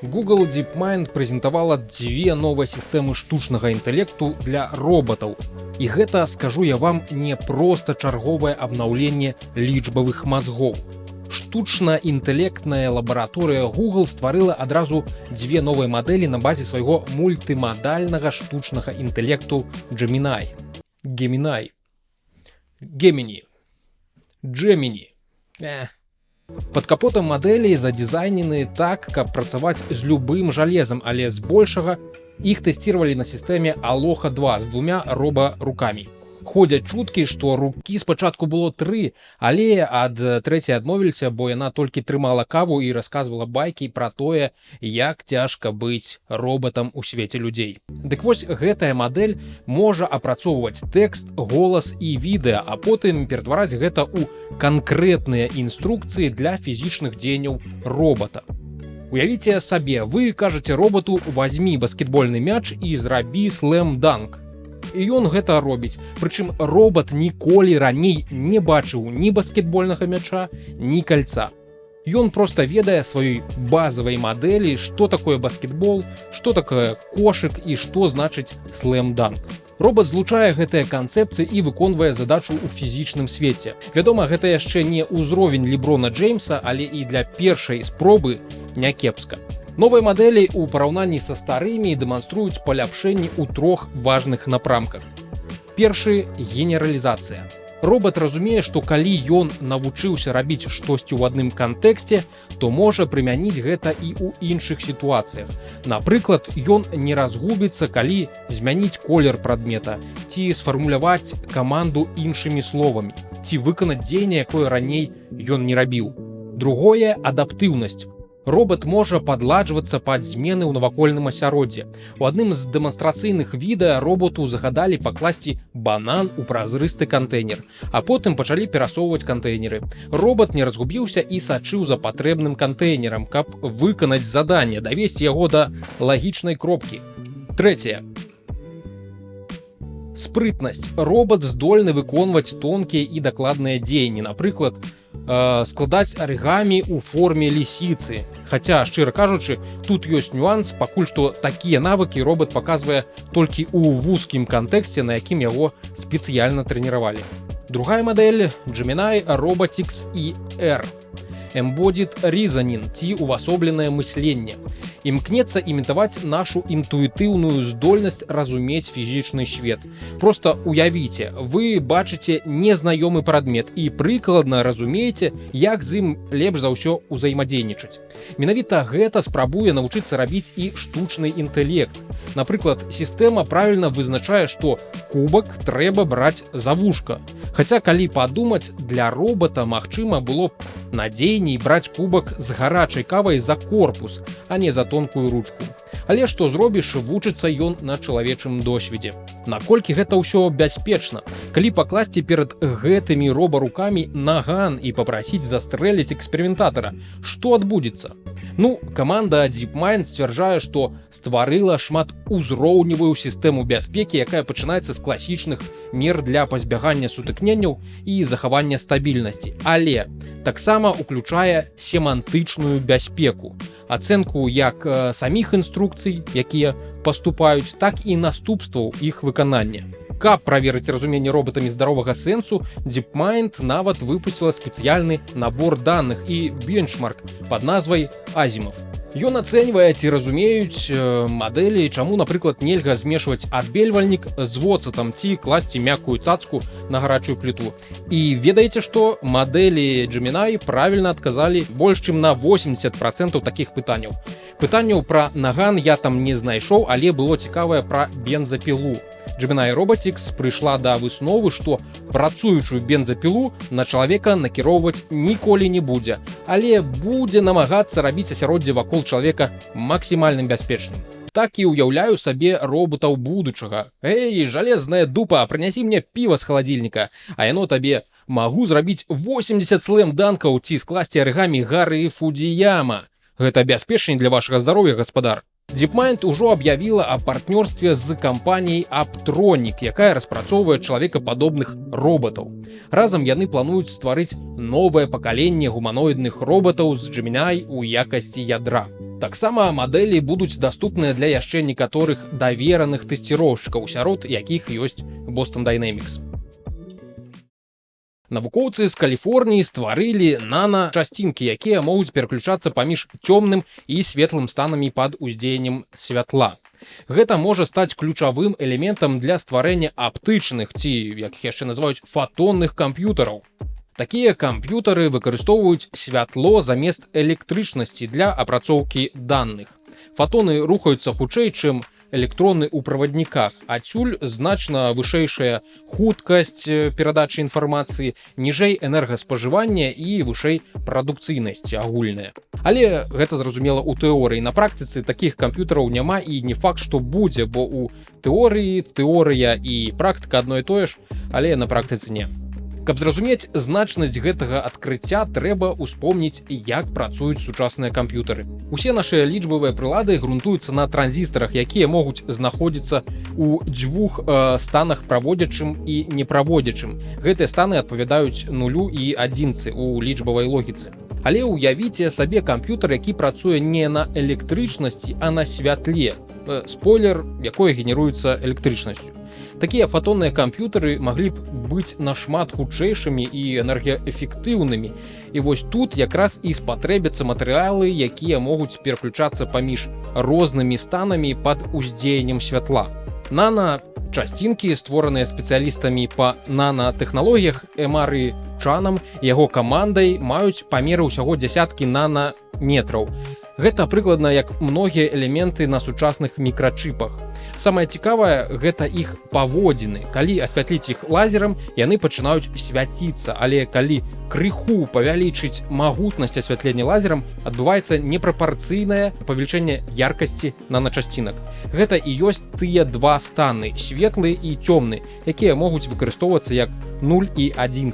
Google DeepMind прэзентавала дзве новыя сістэмы штучнага інтэлекту для роботаў. І гэта, скажу я вам, не проста чарговае абнаўленне лічбавых мазгоў. Штучна-інтэлектная лабараторыя Google стварыла адразу дзве новыя мадэлі на базе свайго мультымадальнага штучнага інтэлекту Gemini. Пад капотам мадэлі задызайнены так, каб працаваць з любым жалезам, але збольшага іх тэсціравалі на сістэме Aloha 2 з двумя робарукамі. Ходзяць чуткі, што рукі спачатку было 3, але ад трэцяй адмовіліся, бо яна толькі трымала каву і расказвала байкі пра тое, як цяжка быць робатам у свеце людзей. Дык вось гэтая мадэль можа апрацоўваць тэкст, голас і відэа, а потым ператвараць гэта ў канкрэтныя інструкцыі для фізічных дзеянняў робата. Уявіце сабе, вы кажаце роботу: «Вазьмі баскетбольны мяч і зрабі слэм-данк». І ён гэта робіць. Прычым робот ніколі раней не бачыў ні баскетбольнага мяча, ні кальца. Ён проста ведае сваёй базавай мадэлі, што такое баскетбол, што такое кошык і што значыць слэм-данк. Робот злучае гэтыя канцэпцыі і выконвае задачу ў фізічным свеце. Вядома, гэта яшчэ не ўзровень Леброна Джеймса, але і для першай спробы някепска. Новыя мадэлі ў параўнанні са старымі дэманструюць паляпшэнні ў трох важных напрамках. Першы – генералізацыя. Робот разумее, што калі ён навучыўся рабіць штосьці ў адным кантэксце, то можа прымяніць гэта і ў іншых сітуацыях. Напрыклад, ён не разгубіцца, калі змяніць колер прадмета, ці сфармуляваць каманду іншымі словамі, ці выканаць дзеянне, якое раней ён не рабіў. Другое – адаптыўнасць. Робот можа падладжвацца пад змены ў навакольным асяроддзі. У адным з дэманстрацыйных відэа роботу загадалі пакласці банан у празрысты кантэйнер, а потым пачалі перасоўваць кантэйнеры. Робот не разгубіўся і сачыў за патрэбным кантэйнерам, каб выканаць заданне, давесці яго да лагічнай кропкі. Трэцяе. Спрытнасць. Робот здольны выконваць тонкія і дакладныя дзеянні, напрыклад, складаць арыгамі ў форме лісіцы. Хаця, шчыра кажучы, тут ёсць нюанс, пакуль што такія навыкі робот паказвае толькі ў вузкім кантэксце, на якім яго спецыяльна трэніравалі. Другая мадэль – Gemini Robotics ER. Embodied Reasoning, ці увасобленае мысленне. Імкнецца імітаваць нашу інтуітыўную здольнасць разумець фізічны свет. Проста уявіце, вы бачыце незнаёмы прадмет і прыкладна разумееце, як з ім лепш за ўсё ўзаемадзейнічаць. Менавіта гэта спрабуе навучыцца рабіць і штучны інтэлект. Напрыклад, сістэма правільна вызначае, што кубак трэба браць за вушка. Хаця, калі падумаць, для робота магчыма было б надзейней браць кубак з гарачай кавай за корпус, а не за тонкую ручку. Але што зробіш, вучыцца ён на чалавечым досведзе. Наколькі гэта ўсё бяспечна? Калі пакласці перад гэтымі робарукамі наган і папрасіць застрэліць эксперыментатара, што адбудзецца? Каманда DeepMind сцвярджае, што стварыла шматузроўневую сістэму бяспекі, якая пачынаецца з класічных мер для пазбягання сутыкненняў і захавання стабільнасці, але таксама уключае семантычную бяспеку, ацэнку як саміх інструкцый, якія паступаюць, так і наступстваў іх выканання. Каб праверыць разуменне роботамі здаровага сэнсу, DeepMind нават выпусціла спецыяльны набор даных і бенчмарк пад назвай Азімов. Ён ацэньвае, ці разумеюць мадэлі, чаму, напрыклад, нельга змешваць адбельвальнік з воцатам ці класці мяккую цацку на гарачую пліту. І ведаеце што? Мадэлі Gemini правільна адказалі больш чым на 80% такіх пытанняў. Пытанняў пра наган я там не знайшоў, але было цікавае пра бензапілу. Gemini Robotics прыйшла да высновы, што працуючую бензапілу на чалавека накіроўваць ніколі не будзе, але будзе намагацца рабіць асяроддзе вакол чалавека максімальным бяспечным. Так і ўяўляю сабе роботаў будучага. Эй, жалезная дупа, прынясі мне піва з халадзільніка, а яно табе: магу зрабіць 80 слэм-данкаў ці скласці арыгамі Гары Фудзіяма. Гэта бяспечней для вашага здароўя, гаспадар. DeepMind ужо аб'явіла аб партнёрстве з кампаніяй Apptronik, якая распрацоўвае чалавекападобных роботаў. Разам яны плануюць стварыць новае пакаленне гуманоідных роботаў з Gemini у якасці ядра. Таксама мадэлі будуць даступныя для яшчэ некаторых давераных тэсціроўшчыкаў, сярод якіх ёсць Boston Dynamics. Навукоўцы з Каліфорніі стварылі нана-часцінкі, якія могуць пераключацца паміж цёмным і светлым станамі пад уздзеяннем святла. Гэта можа стаць ключавым элементам для стварэння аптычных ці, як іх яшчэ называюць, фатонных камп'ютараў. Такія камп'ютары выкарыстоўваюць святло замест электрычнасці для апрацоўкі даных. Фатоны рухаюцца хутчэй, чым электроны ў правадніках, адсюль значна вышэйшая хуткасць перадачы інфармацыі, ніжэй энергаспажывання і вышэй прадукцыйнасць агульная. Але гэта зразумела ў тэорыі. На практыцы такіх камп'ютараў няма і не факт, што будзе, бо ў тэорыі тэорыя і практыка адно і тое ж, але на практыцы не. Каб зразумець значнасць гэтага адкрыцця, трэба ўспомніць, як працуюць сучасныя камп'ютары. Усе нашыя лічбавыя прылады грунтуюцца на транзістарах, якія могуць знаходзіцца ў дзвюх станах праводзячым і неправодзячым. Гэтыя станы адпавядаюць нулю і адзінцы ў лічбавай логіцы. Але ўявіце сабе камп'ютар, які працуе не на электрычнасці, а на святле. Спойлер, якое генеруецца электрычнасцю. Такія фатонныя камп'ютары маглі б быць нашмат хутчэйшымі і энергаэфектыўнымі. І вось тут якраз і спатрэбяцца матэрыялы, якія могуць пераключацца паміж рознымі станамі пад уздзеяннем святла. Нана-часцінкі, створаныя спецыялістамі па нанатэхналогіях Эмары Чанам і яго камандай, маюць памеры ўсяго дзясяткі нанаметраў. Гэта прыкладна як многія элементы на сучасных мікрачыпах. Самае цікавае – гэта іх паводзіны. Калі асвятліць іх лазерам, яны пачынаюць свяціцца, але калі крыху павялічыць магутнасць асвятлення лазерам, адбываецца непрапарцыйнае павелічэнне яркасці наначасцінак. Гэта і ёсць тыя два станы – светлы і цёмны, якія могуць выкарыстоўвацца як 0 і 1.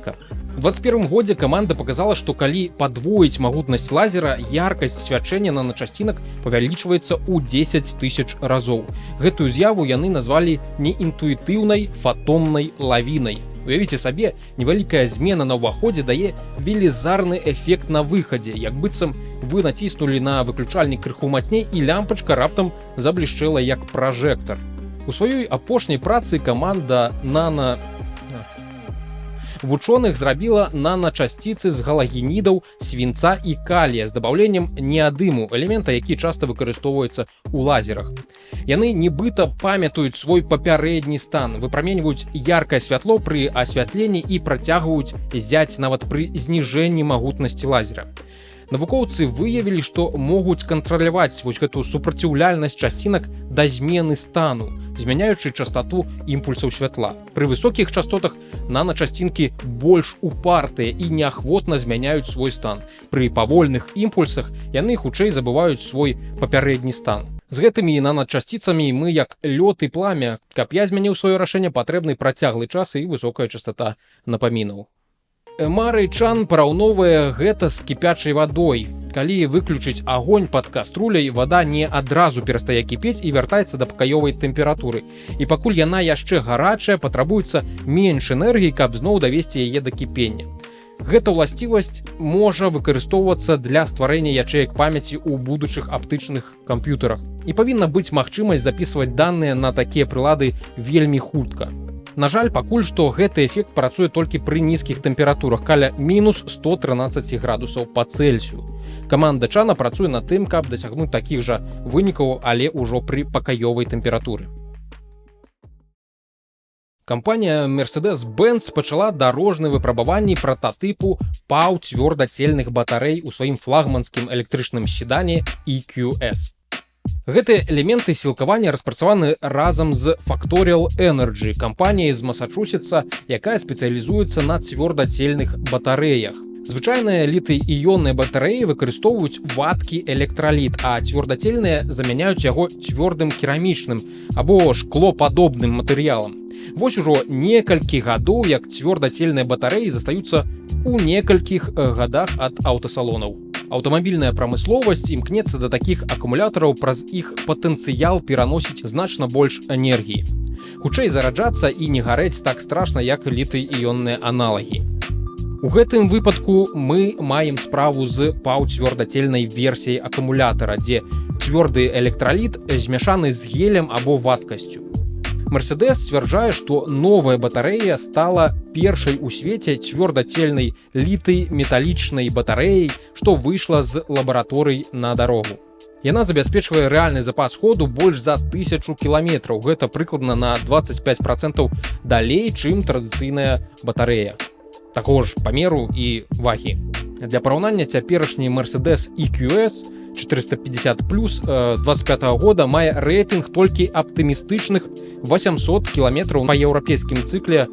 У 2021 годзе каманда паказала, што калі падвоіць магутнасць лазера, яркасць свячэння наначасцінак павялічваецца ў 10 000 разоў. Гэтую з'яву яны назвалі неінтуітыўнай фатоннай лавінай. Уявіце сабе, невялікая змена на ўваходзе дае велізарны эфект на выхадзе, як быццам вы націснулі на выключальнік крыху мацней і лямпачка раптам заблішчэла як пражэктар. У сваёй апошняй працы каманда вучоных зрабіла наначасціцы з галагенідаў, свінца і калія з дабаўленнем неадыму, элемента, які часта выкарыстоўваецца ў лазерах. Яны нібыта памятаюць свой папярэдні стан, выпраменьваюць яркае святло пры асвятленні і працягваюць ззяць нават пры зніжэнні магутнасці лазера. Навукоўцы выявілі, што могуць кантраляваць вось гэту супраціўляльнасць часцінак да змены стану, змяняючы частату імпульсаў святла. Пры высокіх частотах наначасцінкі больш упартыя і неахвотна змяняюць свой стан. Пры павольных імпульсах яны хутчэй забываюць свой папярэдні стан. З гэтымі наначасціцамі мы як лёд і пламя. Каб я змяніў сваё рашэнне, патрэбны працяглы час і высокая частота напамінаў. Эмары Чан параўноўвае гэта з кіпячай вадой. Калі выключыць агонь пад каструляй, вада не адразу перастае кіпець і вяртаецца да пакаёвай тэмпературы. І пакуль яна яшчэ гарачая, патрабуецца менш энергіі, каб зноў давесці яе да кіпення. Гэта ўласцівасць можа выкарыстоўвацца для стварэння ячэек памяці ў будучых аптычных камп'ютарах. І павінна быць магчымасць запісваць даныя на такія прылады вельмі хутка. На жаль, пакуль што гэты эфект працуе толькі пры нізкіх тэмпературах, каля мінус 113 градусаў па Цельсію. Каманда Чана працуе над тым, каб дасягнуць такіх жа вынікаў, але ўжо пры пакаёвай тэмпературы. Кампанія Mercedes-Benz пачала дарожныя выпрабаванні прататыпу паўцвёрдацельных батарэй у сваім флагманскім электрычным седане EQS. Гэтыя элементы сілкавання распрацаваны разам з Factorial Energy, кампаніяй з Масачусетса, якая спецыялізуецца на цвёрдацельных батарэях. Звычайныя літый-іённыя батарэі выкарыстоўваюць вадкі электраліт, а цвёрдацельныя замяняюць яго цвёрдым керамічным або шклопадобным матэрыялам. Вось ужо некалькі гадоў, як цвёрдацельныя батарэі застаюцца ў некалькіх гадах ад аўтасалонаў. Аўтамабільная прамысловасць імкнецца да такіх акумулятараў праз іх патэнцыял пераносіць значна больш энергіі. Хутчэй зараджацца і не гарэць так страшна, як літый-іённыя аналагі. У гэтым выпадку мы маем справу з паўцвёрдацельнай версіяй акумулятара, дзе цвёрды электраліт змяшаны з гелем або вадкасцю. Мерседес сцвярджае, што новая батарэя стала першай у свеце цвёрдацельнай літай металічнай батарэяй, што выйшла з лабараторый на дарогу. Яна забяспечвае рэальны запас ходу больш за 1000 кіламетраў. Гэта прыкладна на 25% далей, чым традыцыйная батарэя такого ж памеру і вагі. Для параўнання, цяперашні Mercedes EQS 450+, 25 года мае рэйтынг толькі аптымістычных 800 кіламетраў па еўрапейскім цыкле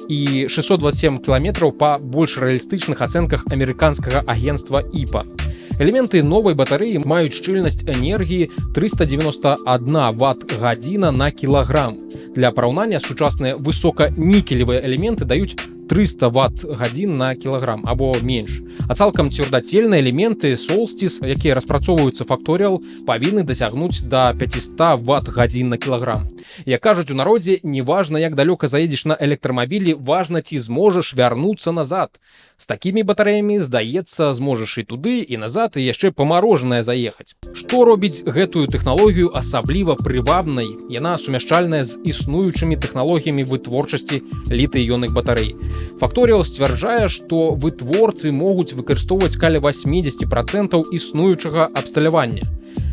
і 627 кіламетраў па больш рэалістычных ацэнках амерыканскага агенцтва IPA. Элементы новай батарэі маюць шчыльнасць энергіі 391 ватт-гадзіна на кілаграм. Для параўнання, сучасныя высоканікелевыя элементы даюць 300 ватт-гадзін на кілаграм або менш. А цалкам цвёрдацельныя элементы Solstice, якія распрацоўваюцца Factorial, павінны дасягнуць да 500 ватт-гадзін на кілаграм. Як кажуць у народзе, не важна, як далёка заедзеш на электрамабілі, важна, ці зможаш вярнуцца назад. З такімі батарэямі, здаецца, зможаш і туды, і назад, і яшчэ па марожанае заехаць. Што робіць гэтую тэхналогію асабліва прывабнай? Яна сумяшчальная з існуючымі тэхналогіямі вытворчасці літый-іённых батарэй. Factorial сцвярджае, што вытворцы могуць выкарыстоўваць каля 80% існуючага абсталявання.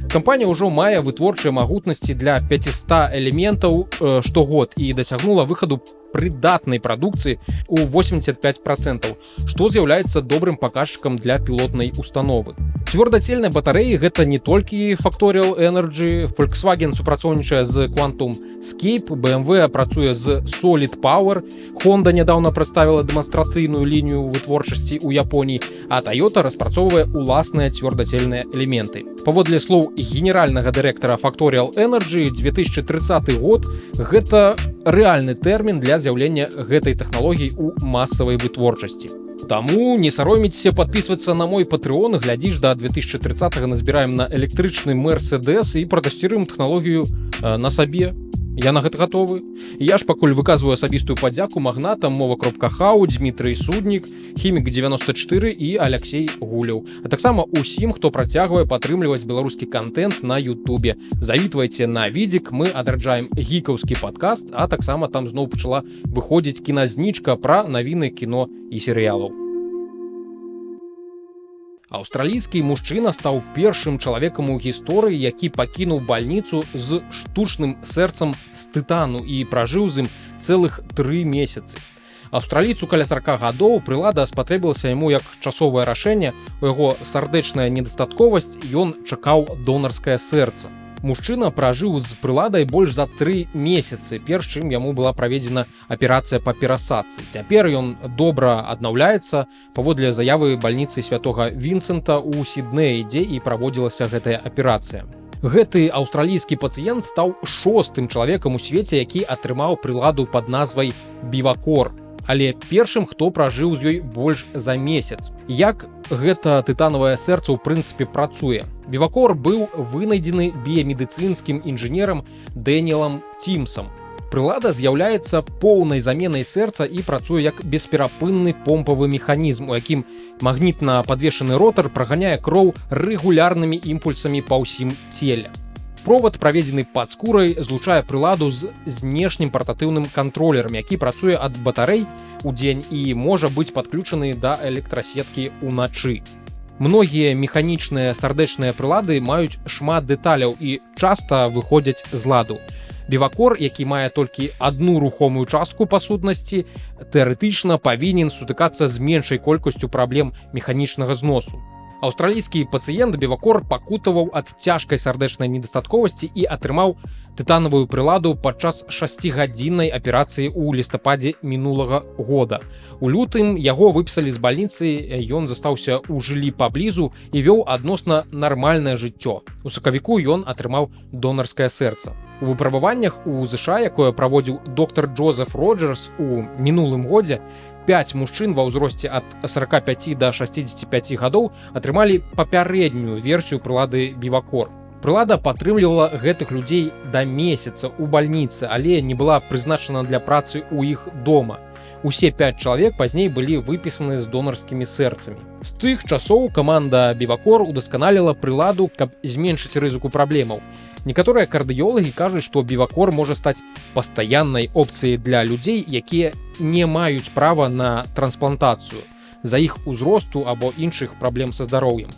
Кампанія ўжо мае вытворчыя магутнасці для 500 элементаў штогод і дасягнула выхаду прыдатнай прадукцыі ў 85%, што з'яўляецца добрым паказчыкам для пілотнай установы. Цвёрдацельныя батарэі гэта не толькі Factorial Energy, Volkswagen супрацоўнічае з Quantum Scape, BMW працуе з Solid Power, Honda нядаўна прадставіла дэманстрацыйную лінію вытворчасці ў Японіі, а Toyota распрацоўвае уласныя цвёрдацельныя элементы. Паводле слоў генеральнага дырэктара Factorial Energy, 2030 год гэта рэальны тэрмін для з'яўлення гэтай тэхналогіі ў масавай вытворчасці. Таму не сароміцься падпісвацца на мой Patreon, глядзіш, да 2030-го назбіраем на электрычны Mercedes і пратэсціруем тэхналогію на сабе. Я на гэта гатовы. Я ж пакуль выказваю асабістую падзяку магнатам Мова.хау, Дмітрый Суднік, Хімік94 і Алексей Гуляў. А таксама усім, хто працягвае падтрымліваць беларускі кантэнт на Ютубе. Завітвайце на відзік, мы адраджаем гікаўскі падкаст, а таксама там зноў пачала выходзіць кіназнічка пра навіны кіно і серыялаў. Аўстралійскі мужчына стаў першым чалавекам у гісторыі, які пакінуў бальніцу з штучным сэрцам з тытану і пражыў з ім цэлых 3 месяцы. Аўстралійцу каля 40 гадоў прылада спатрэбілася яму як часовае рашэнне, у яго сардэчная недастатковасць, ён чакаў донарскае сэрца. Мужчына пражыў з прыладай больш за 3 месяцы, перш чым яму была праведзена аперацыя па перасадцы. Цяпер ён добра аднаўляецца, паводле заявы бальніцы святога Вінсента ў Сіднеі, дзе і праводзілася гэтая аперацыя. Гэты аўстралійскі пацыент стаў 6-тым чалавекам у свеце, які атрымаў прыладу пад назвай Бівакор, але першым, хто пражыў з ёй больш за месяц. Як гэта тытанавае сэрца ў прынцыпе працуе? Бівакор быў вынайдзены біямедыцынскім інжынерам Дэніелам Тімсам. Прылада з'яўляецца поўнай заменай сэрца і працуе як бесперапынны помпавы механізм, у якім магнітна падвешаны ротар праганяе кроў рэгулярнымі імпульсамі па ўсім целе. Провод, праведзены пад скурай, злучае прыладу з знешнім партатыўным кантролерам, які працуе ад батарэй у дзень і можа быць падключаны да электрасеткі ўначы. Многія механічныя сардэчныя прылады маюць шмат дэталяў і часта выходзяць з ладу. Бівакор, які мае толькі адну рухомую частку па сутнасці, тэарэтычна павінен сутыкацца з меншай колькасцю праблем механічнага зносу. Аўстралійскі пацыент Бівакор пакутаваў ад цяжкай сардэчнай недастатковасці і атрымаў тытанавую прыладу падчас 6-гадзіннай аперацыі ў лістападзе мінулага года. У лютым яго выпісалі з бальніцы, ён застаўся ў жыллі паблізу і вёў адносна нармальнае жыццё. У сакавіку ён атрымаў донарскае сэрца. У выпрабаваннях у ЗША, якое праводзіў доктар Джозеф Роджерс у мінулым годзе, 5 мужчын ва ўзросце ад 45 да 65 гадоў атрымалі папярэднюю версію прылады Бівакор. Прылада падтрымлівала гэтых людзей да месяца ў бальніцы, але не была прызначана для працы ў іх дома. Усе 5 чалавек пазней былі выпісаны з донарскімі сэрцамі. З тых часоў каманда Бівакор удасканаліла прыладу, каб зменшыць рызыку праблемаў. Некаторыя кардыёлагі кажуць, што Бівакор можа стаць пастаяннай опцыяй для людзей, якія не маюць права на трансплантацыю з-за іх узросту або іншых праблем са здароўем.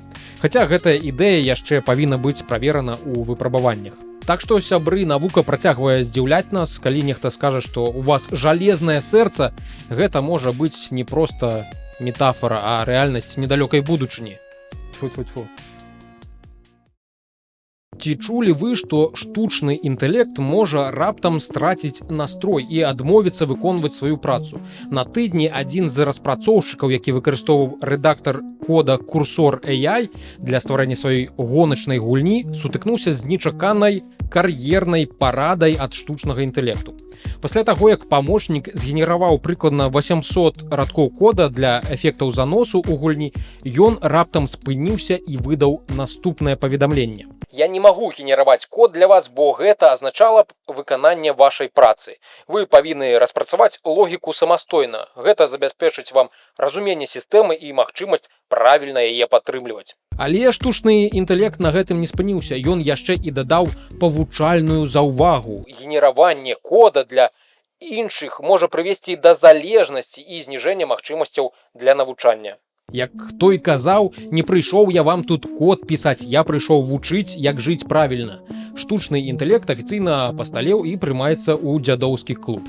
Хаця гэтая ідэя яшчэ павінна быць праверана ў выпрабаваннях. Так што, сябры, навука працягвае здзіўляць нас, калі нехта скажа, што у вас жалезнае сэрца, гэта можа быць не проста метафора, а рэальнасць недалёкай будучыні. Тьфу-тьфу-тьфу. Ці чулі вы, што штучны інтэлект можа раптам страціць настрой і адмовіцца выконваць сваю працу? На тыдні адзін з распрацоўшчыкаў, які выкарыстоўваў рэдактар кода Cursor AI для стварэння сваёй гоначнай гульні, сутыкнуўся з нечаканай кар'ернай парадай ад штучнага інтэлекту. Пасля таго, як памочнік згенераваў прыкладна 800 радкоў кода для эфектаў заносу ў гульні, ён раптам спыніўся і выдаў наступнае паведамленне. Я не магу генераваць код для вас, бо гэта азначала б выкананне вашай працы. Вы павінны распрацаваць логіку самастойна. Гэта забяспечыць вам разуменне сістэмы і магчымасць правільна яе падтрымліваць. Але штучны інтэлект на гэтым не спыніўся. Ён яшчэ і дадаў павучальную заўвагу. Генераванне кода для іншых можа прывесці да залежнасці і зніжэння магчымасцяў для навучання. Як той казаў, не прыйшоў я вам тут код пісаць, я прыйшоў вучыць, як жыць правільна. Штучны інтэлект афіцыйна пасталеў і прымаецца ў дзядоўскі клуб.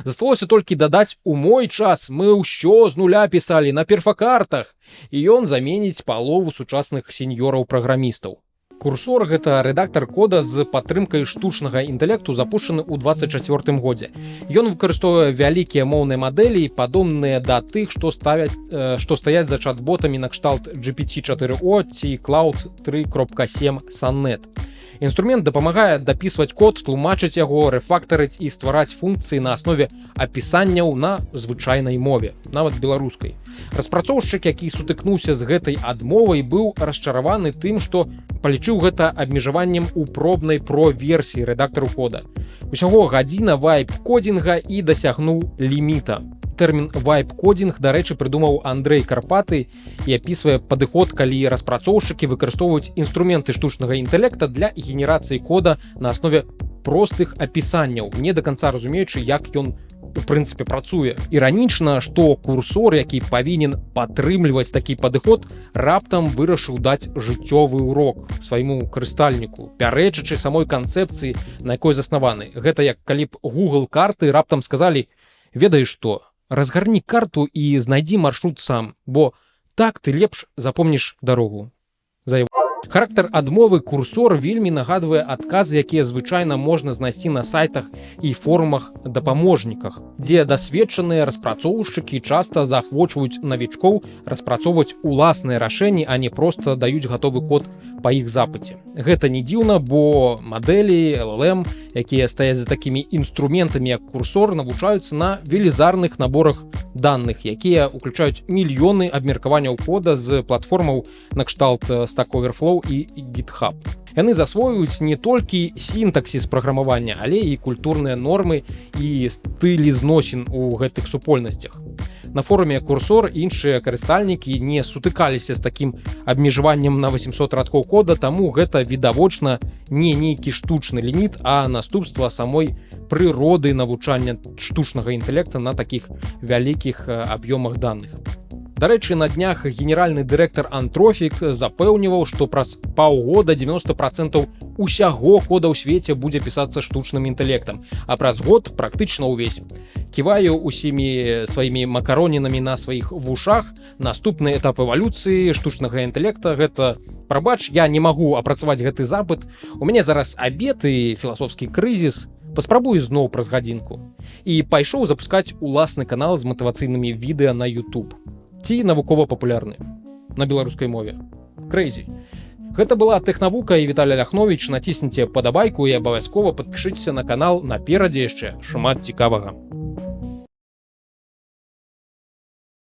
Засталося толькі дадаць, у мой час мы ўсё з нуля пісалі на перфакартах, і ён заменіць палову сучасных сеньораў-праграмістаў. Cursor – гэта рэдактар кода з падтрымкай штучнага інтэлекту, запушчаны ў 24 годзе. Ён выкарыстоўвае вялікія моўныя мадэлі, падобныя да тых, што стаяць за чат-ботамі накшталт GPT-4o ці Cloud 3.7 Sonnet. Інструмент дапамагае дапісваць код, тлумачыць яго, рэфактарыць і ствараць функцыі на аснове апісанняў на звычайнай мове, нават беларускай. Распрацоўшчык, які сутыкнуўся з гэтай адмовай, быў расчараваны тым, што палічыў гэта абмежаваннем у пробнай про-версіі рэдактару кода. Усяго гадзіна вайп-кодінга і дасягнуў ліміта. Тэрмін вайп-кодінг, дарэчы, прыдумаў Андрэй Карпаты і апісвае падыход, калі распрацоўшчыкі выкарыстоўваюць інструменты штучнага інтэлекта для генерацыі кода на аснове простых апісанняў, не да канца разумеючы, як ён у прынцыпе працуе. Іранічна, што Cursor, які павінен падтрымліваць такі падыход, раптам вырашыў даць жыццёвы урок свайму карыстальніку, пярэчачы самой канцэпцыі, на якой заснаваны. Гэта як калі б Google карты раптам сказалі: ведаеш што, разгарні карту і знайдзі маршрут сам, бо так ты лепш запомніш дарогу. Характар адмовы Cursor вельмі нагадвае адказы, якія звычайна можна знайсці на сайтах і форумах дапаможніках, дзе дасведчаныя распрацоўшчыкі часта заахвочваюць навічкоў распрацоўваць уласныя рашэнні, а не проста даюць гатовы код па іх запыце. Гэта не дзіўна, бо мадэлі, LLM, якія стаяць за такімі інструментамі, як Cursor, навучаюцца на велізарных наборах даных, якія ўключаюць мільёны абмеркаванняў кода з платформаў накшталт Stack Overflow і GitHub. Яны засвоююць не толькі сінтаксіс праграмавання, але і культурныя нормы і стылі зносін у гэтых супольнасцях. На форуме Cursor іншыя карыстальнікі не сутыкаліся з такім абмежаваннем на 800 радкоў кода, таму гэта відавочна не нейкі штучны ліміт, а наступства самой прыроды навучання штучнага інтэлекта на такіх вялікіх аб'ёмах даных. Дарэчы, на днях генеральны дырэктар Anthropic запэўніваў, што праз паўгода 90% усяго кода ў свеце будзе пісацца штучным інтэлектам, а праз год практычна ўвесь. Ківаю усімі сваімі макаронінамі на сваіх вушах. Наступны этап эвалюцыі штучнага інтэлекта — гэта: прабач, я не магу апрацаваць гэты запыт, у мяне зараз абед і філасофскі крызіс, паспрабую зноў праз гадзінку. І пайшоў запускаць уласны канал з матывацыйнымі відэа на YouTube. Ці навукова-папулярны на беларускай мове. Крэйзі. Гэта была Тэхнавука і Віталій Ляхновіч. Націсніце падабайку і абавязкова падпішыцеся на канал, наперадзе яшчэ шмат цікавага.